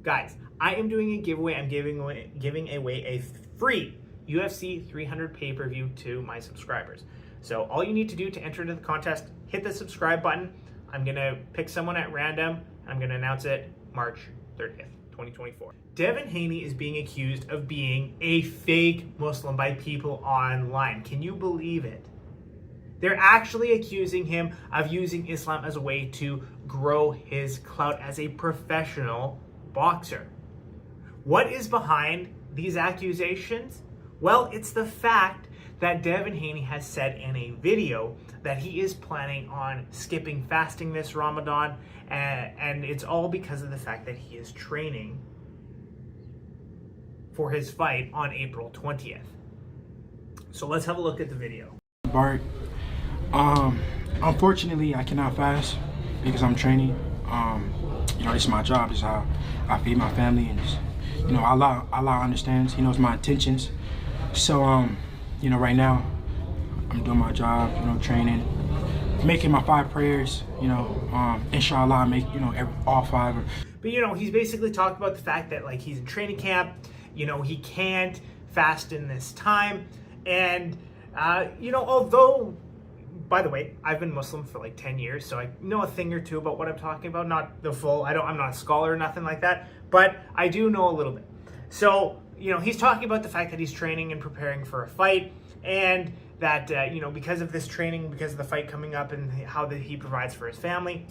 Guys, I am doing a giveaway. I'm giving away a free UFC 300 pay-per-view to my subscribers. So all you need to do to enter into the contest, hit the subscribe button. I'm going to pick someone at random, and I'm going to announce it March 30th, 2024. Devin Haney is being accused of being a fake Muslim by people online. Can you believe it? They're actually accusing him of using Islam as a way to grow his clout as a professional boxer. What is behind these accusations? Well, it's the fact that Devin Haney has said in a video that he is planning on skipping fasting this Ramadan, and it's all because of the fact that he is training for his fight on April 20th. So let's have a look at the video. Bart, unfortunately, I cannot fast because I'm training. This is my job. This is how I feed my family, and Allah understands. He knows my intentions. So, right now, I'm doing my job. Training, making my 5 prayers. Inshallah, I make all 5. But he's basically talked about the fact that he's in training camp. He can't fast in this time, and although, by the way, I've been Muslim for 10 years, so I know a thing or two about what I'm talking about. Not the full, I'm not a scholar or nothing like that, but I do know a little bit. So, he's talking about the fact that he's training and preparing for a fight, and that, because of this training, because of the fight coming up and how that he provides for his family,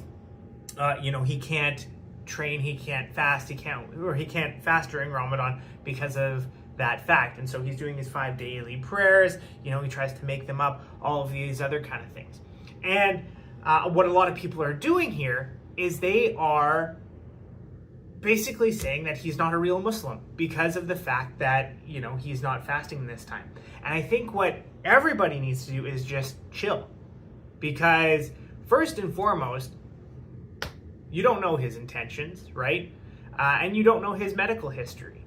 he can't train, he can't fast, he can't fast during Ramadan because of that fact. And so he's doing his 5 daily prayers, he tries to make them up, all of these other kind of things. And what a lot of people are doing here is they are basically saying that he's not a real Muslim because of the fact that, he's not fasting this time. And I think what everybody needs to do is just chill, because first and foremost, you don't know his intentions, right? And you don't know his medical history.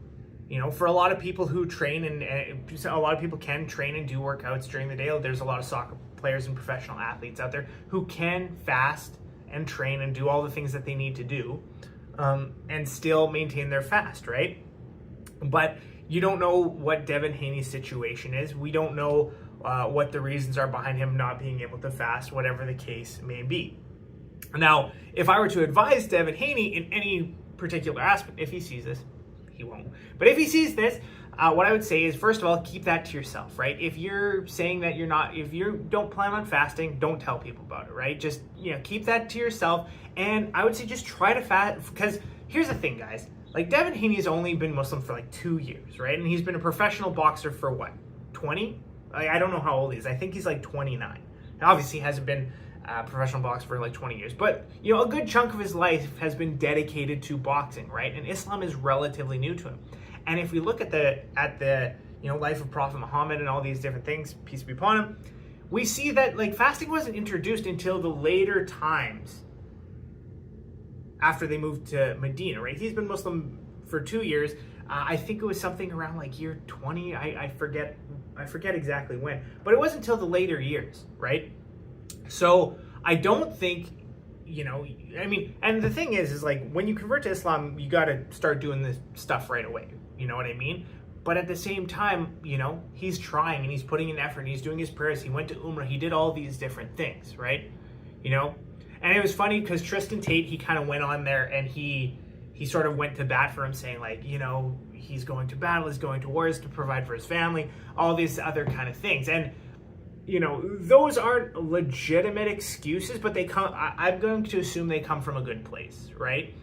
For a lot of people who train, and a lot of people can train and do workouts during the day. There's a lot of soccer players and professional athletes out there who can fast and train and do all the things that they need to do, and still maintain their fast, right? But you don't know what Devin Haney's situation is. We don't know what the reasons are behind him not being able to fast, whatever the case may be. Now, if I were to advise Devin Haney in any particular aspect, if he sees this, he won't. But if he sees this, what I would say is, first of all, keep that to yourself, right? If you're saying that if you don't plan on fasting, don't tell people about it, right? Just, keep that to yourself. And I would say just try to fast, because here's the thing, guys. Devin Haney's only been Muslim for 2 years, right? And he's been a professional boxer for what, 20? I don't know how old he is. I think he's 29. Now, obviously, he hasn't been professional boxer for 20 years, but a good chunk of his life has been dedicated to boxing, right? And Islam is relatively new to him. And if we look at the life of Prophet Muhammad and all these different things, peace be upon him, we see that fasting wasn't introduced until the later times after they moved to Medina, right? He's been Muslim for 2 years. I think it was something around year 20. I forget exactly when, but it wasn't until the later years, right? So I don't think, and the thing is when you convert to Islam, you got to start doing this stuff right away. You know what I mean? But at the same time, he's trying and he's putting in effort and he's doing his prayers. He went to Umrah. He did all these different things, right? And it was funny because Tristan Tate, he kind of went on there and he sort of went to bat for him, saying he's going to battle, he's going to wars to provide for his family, all these other kind of things. And those aren't legitimate excuses, but they come, I'm going to assume they come from a good place, right?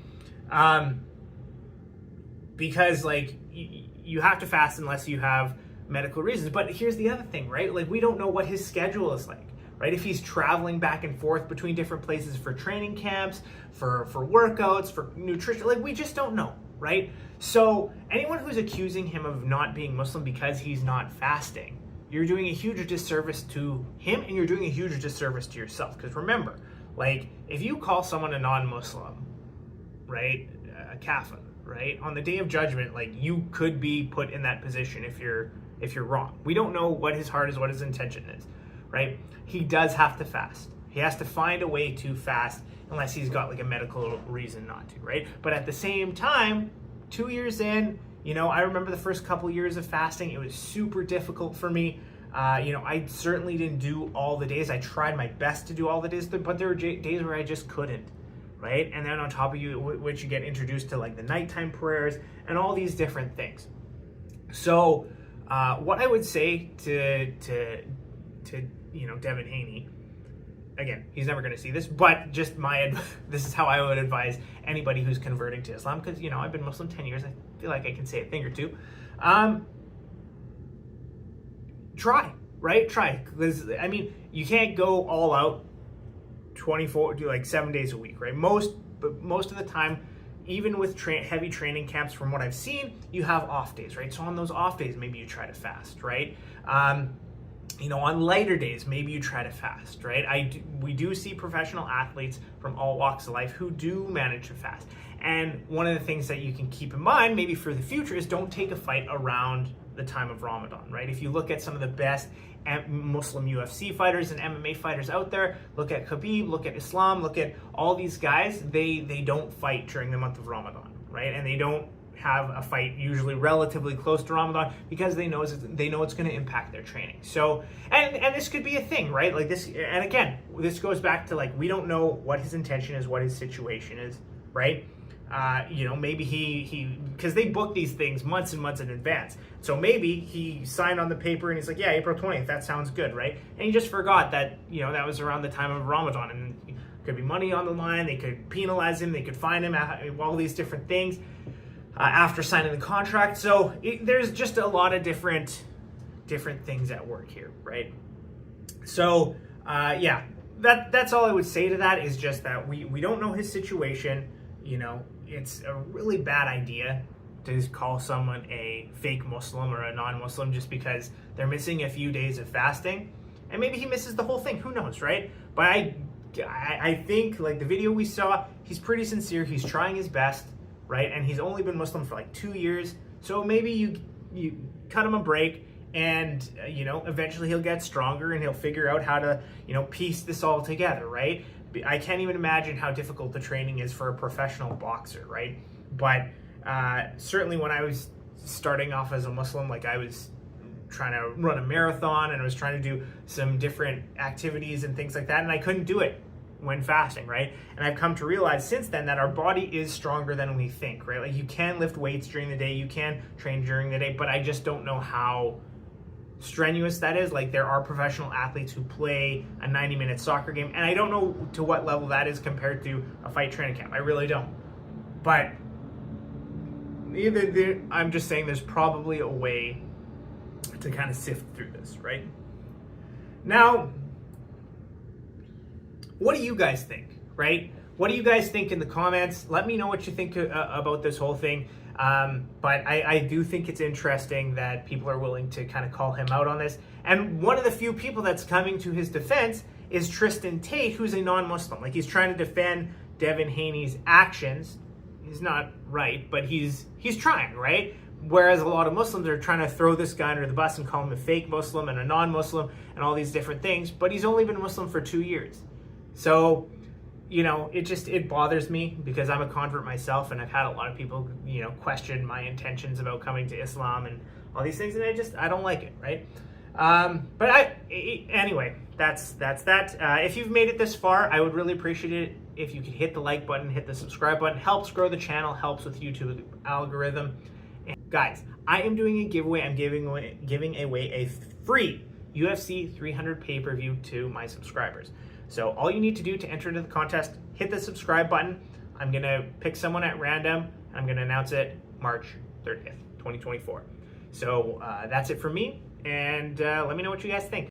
Because you have to fast unless you have medical reasons. But here's the other thing, right? We don't know what his schedule is like, right? If he's traveling back and forth between different places for training camps, for workouts, for nutrition, we just don't know, right? So anyone who's accusing him of not being Muslim because he's not fasting, you're doing a huge disservice to him, and you're doing a huge disservice to yourself. Because remember, if you call someone a non-Muslim, right, a kafir, right, on the day of judgment, you could be put in that position if you're wrong. We don't know what his heart is, what his intention is, right? He does have to fast. He has to find a way to fast unless he's got a medical reason not to, right? But at the same time, 2 years in, I remember the first couple years of fasting, it was super difficult for me. I certainly didn't do all the days. I tried my best to do all the days, but there were days where I just couldn't, right? And then on top of which you get introduced to like the nighttime prayers and all these different things. So what I would say to Devin Haney, again, he's never going to see this, but just this is how I would advise anybody who's converting to Islam, because I've been Muslim 10 years. I feel like I can say a thing or two. Try, right? Try, because you can't go all out 7 days a week, right? Most of the time, even with heavy training camps, from what I've seen, you have off days, right? So on those off days, maybe you try to fast, right? On lighter days, maybe you try to fast, right? We do see professional athletes from all walks of life who do manage to fast. And one of the things that you can keep in mind, maybe for the future, is don't take a fight around the time of Ramadan, right? If you look at some of the best Muslim UFC fighters and MMA fighters out there, look at Khabib, look at Islam, look at all these guys, they don't fight during the month of Ramadan, right? And they don't have a fight usually relatively close to Ramadan because they know it's going to impact their training. So, and this could be a thing, right? Like this, and again, this goes back to like, we don't know what his intention is, what his situation is, right? Maybe he because they book these things months and months in advance. So maybe he signed on the paper and he's like, yeah, April 20th, that sounds good, right? And he just forgot that, that was around the time of Ramadan, and could be money on the line. They could penalize him. They could fine him, all these different things after signing the contract. So there's just a lot of different things at work here, right? So that's all I would say to that, is just that we don't know his situation. It's a really bad idea to call someone a fake Muslim or a non-Muslim just because they're missing a few days of fasting. And maybe he misses the whole thing, who knows, right? But I think, like the video we saw, he's pretty sincere, he's trying his best, right? And he's only been Muslim for like 2 years. So maybe you cut him a break, and eventually he'll get stronger and he'll figure out how to piece this all together, right? I can't even imagine how difficult the training is for a professional boxer, right? But certainly when I was starting off as a Muslim, like I was trying to run a marathon and I was trying to do some different activities and things like that, and I couldn't do it when fasting, right? And I've come to realize since then that our body is stronger than we think, right? Like you can lift weights during the day, you can train during the day, but I just don't know how strenuous that is. Like there are professional athletes who play a 90-minute soccer game, and I don't know to what level that is compared to a fight training camp. I really don't. But I'm just saying there's probably a way to kind of sift through this, right? Now, what do you guys think, right? What do you guys think in the comments? Let me know what you think about this whole thing. But I do think it's interesting that people are willing to kind of call him out on this. And one of the few people that's coming to his defense is Tristan Tate, who's a non-Muslim. Like he's trying to defend Devin Haney's actions. He's not right, but he's trying, right? Whereas a lot of Muslims are trying to throw this guy under the bus and call him a fake Muslim and a non-Muslim and all these different things. But he's only been Muslim for 2 years. So, it bothers me because I'm a convert myself, and I've had a lot of people, question my intentions about coming to Islam and all these things, and I don't like it, right? Anyway, that's that. If you've made it this far, I would really appreciate it if you could hit the like button, hit the subscribe button. Helps grow the channel, helps with YouTube algorithm. And guys, I am doing a giveaway. I'm giving away a free UFC 300 pay-per-view to my subscribers. So all you need to do to enter into the contest, hit the subscribe button. I'm going to pick someone at random, and I'm going to announce it March 30th, 2024. So that's it for me, and let me know what you guys think.